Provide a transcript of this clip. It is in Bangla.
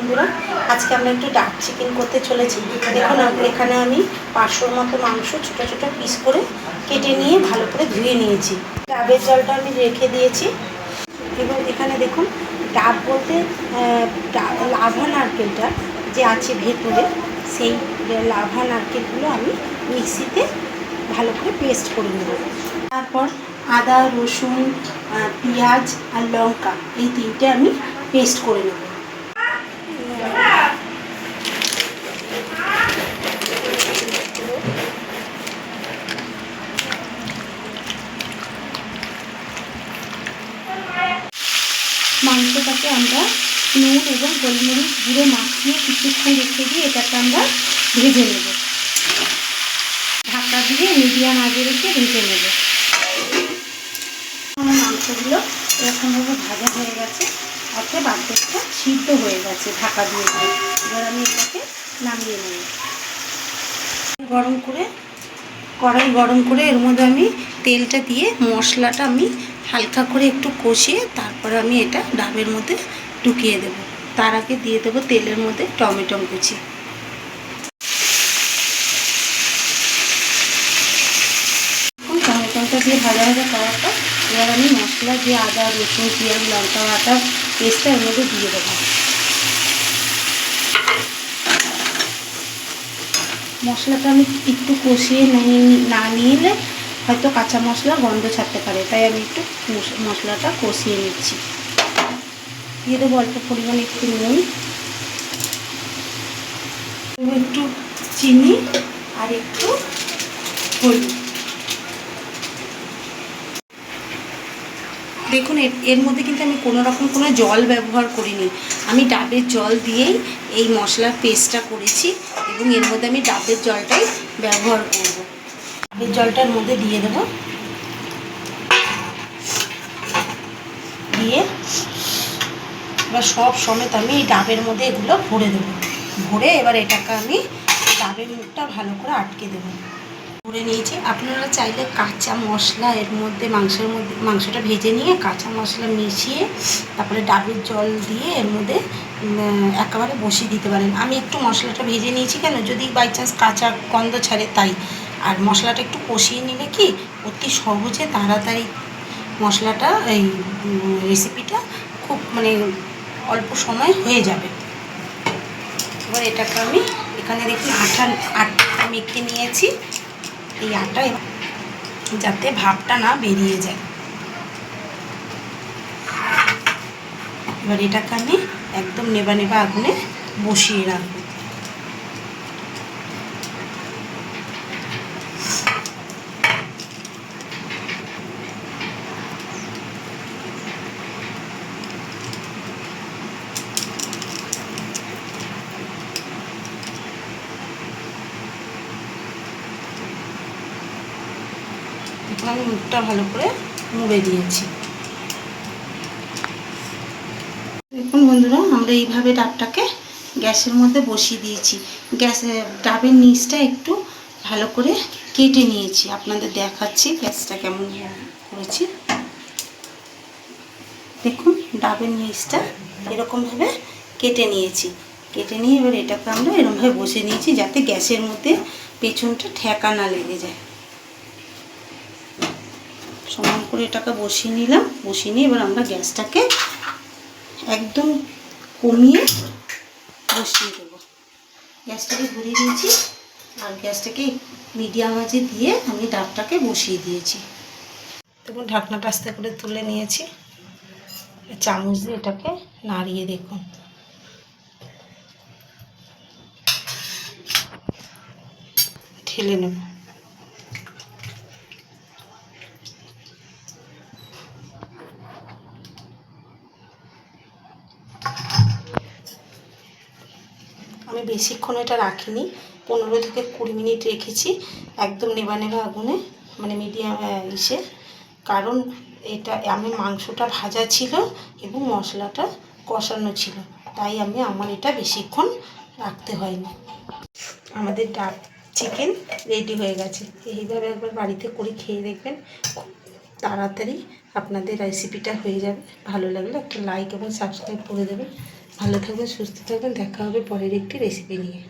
বন্ধুরা, আজকে আমরা একটু ডাব চিকেন করতে চলেছি। দেখুন এখানে আমি 500 মতো মাংস ছোটো ছোটো পিস করে কেটে নিয়ে ভালো করে ধুয়ে নিয়েছি। ডাবের জলটা আমি রেখে দিয়েছি এবং এখানে দেখুন ডাব বলতে লাভা নারকেলটা যে আছে ভেতরে, সেই লাভা নারকেলগুলো আমি মিক্সিতে ভালো করে পেস্ট করে নেব। তারপর আদা, রসুন, পেঁয়াজ আর লঙ্কা এই তিনটে আমি পেস্ট করে নেব। মাংসটাকে আমরা নুন এবং গোলমরিচ গুঁড়ো মাখিয়ে কিছুক্ষণ রেখে দিয়ে এটাকে আমরা ভেজে নেব। ঢাকা দিয়ে মিডিয়াম আঁচে রেখে ভেজে নেব। আমার মাংসগুলো এরকমভাবে ভাজা হয়ে গেছে, অর্থাৎ বাদটা সিদ্ধ হয়ে গেছে ঢাকা দিয়ে দিয়ে। এবার আমি এটাকে নামিয়ে নেব। কড়াই গরম করে এর মধ্যে আমি তেলটা দিয়ে মশলাটা আমি হালকা করে একটু কষিয়ে তারপরে আমি এটা ডাবের মধ্যে ঢুকিয়ে দেব। তার আগে দিয়ে দেবো তেলের মধ্যে টমেটো কুচি। টমেটোটা দিয়ে ভাজা ভাজা করার পর এবার আমি মশলা যে আদা, রসুন, পেঁয়াজ, লঙ্কা বাটা পেস্টটা এর মধ্যে দিয়ে দেবো। মশলাটা আমি একটু কষিয়ে না নিলে হয়তো কাঁচা মশলা গন্ধ ছাড়তে পারে, তাই আমি একটু মশলাটা কষিয়ে নিচ্ছি। দিয়ে দেবো অল্প পরিমাণে একটু নুন, একটু চিনি আর একটু হলুদ। দেখুন এর মধ্যে কিন্তু আমি কোনো রকম কোনো জল ব্যবহার করিনি। আমি ডাবের জল দিয়েই এই মশলার পেস্টটা করেছি এবং এর মধ্যে আমি ডাবের জলটাই ব্যবহার করব। ডাবের জলটার মধ্যে দিয়ে দেব, দিয়ে এবার সব সমেত আমি এই ডাবের মধ্যে এগুলো ভরে দেবো। ভরে এবার এটাকে আমি ডাবের মুখটা ভালো করে আটকে দেবো। ভরে নিয়েছি। আপনারা চাইলে কাঁচা মশলা এর মধ্যে মাংসটা ভেজে নিয়ে কাঁচা মশলা মিশিয়ে তারপরে ডাবের জল দিয়ে এর মধ্যে একেবারে বসিয়ে দিতে পারেন। আমি একটু মশলাটা ভেজে নিয়েছি কেন, যদি বাই চান্স কাঁচা গন্ধ ছাড়ে তাই। আর মশলাটা একটু কষিয়ে নিলে কি অতি সহজে তাড়াতাড়ি মশলাটা এই রেসিপিটা খুব অল্প সময় হয়ে যাবে। এবার এটাকে আমি এখানে দেখি আটা মেখে নিয়েছি। এই আটা যাতে ভাপটা না বেরিয়ে যায়। এবার এটাকে আমি একদম নেবা নেবা আগুনে বসিয়ে রাখবো। আমি মুখটা ভালো করে মুড়ে দিয়েছি। দেখুন বন্ধুরা, আমরা এইভাবে ডাবটাকে গ্যাসের মধ্যে বসিয়ে দিয়েছি। ডাবের নিচটা একটু ভালো করে কেটে নিয়েছি। আপনাদের দেখাচ্ছি গ্যাসটা কেমন করেছি। দেখুন ডাবের নিচটা এরকমভাবে কেটে নিয়েছি। কেটে নিয়ে এবার এটাকে আমরা এরকমভাবে বসিয়ে নিয়েছি যাতে গ্যাসের মধ্যে পেছনটা ঠেকা না লেগে যায়। সমান করে এটাকে বসিয়ে নিলাম। বসিয়ে নিয়ে এবার আমরা গ্যাসটাকে একদম কমিয়ে বসিয়ে দেব। গ্যাসটাকে ধরিয়ে দিয়েছি আর গ্যাসটাকে মিডিয়াম আঁচে দিয়ে আমি ডাবটাকে বসিয়ে দিয়েছি। দেখুন ঢাকনাটা আস্তে করে তুলে নিয়েছি। চামচ দিয়ে এটাকে নাড়িয়ে দেখুন। ঢেলে নেব। আমি বেশিক্ষণ এটা রাখিনি, 15 থেকে 20 মিনিট রেখেছি একদম নেবা নেবা আগুনে, মিডিয়াম ইসে। কারণ এটা আমি মাংসটা ভাজা ছিল এবং মশলাটা কষানো ছিল, তাই আমার এটা বেশিক্ষণ রাখতে হয়নি। আমাদের ডাব চিকেন রেডি হয়ে গেছে। এইভাবে একবার বাড়িতে করে খেয়ে দেখবেন, খুব তাড়াতাড়ি আপনাদের রেসিপিটা হয়ে যাবে। ভালো লাগলে একটা লাইক এবং সাবস্ক্রাইব করে দেবেন। ভালো থাকবেন, সুস্থ থাকবেন, দেখা হবে পরের একটি রেসিপি নিয়ে।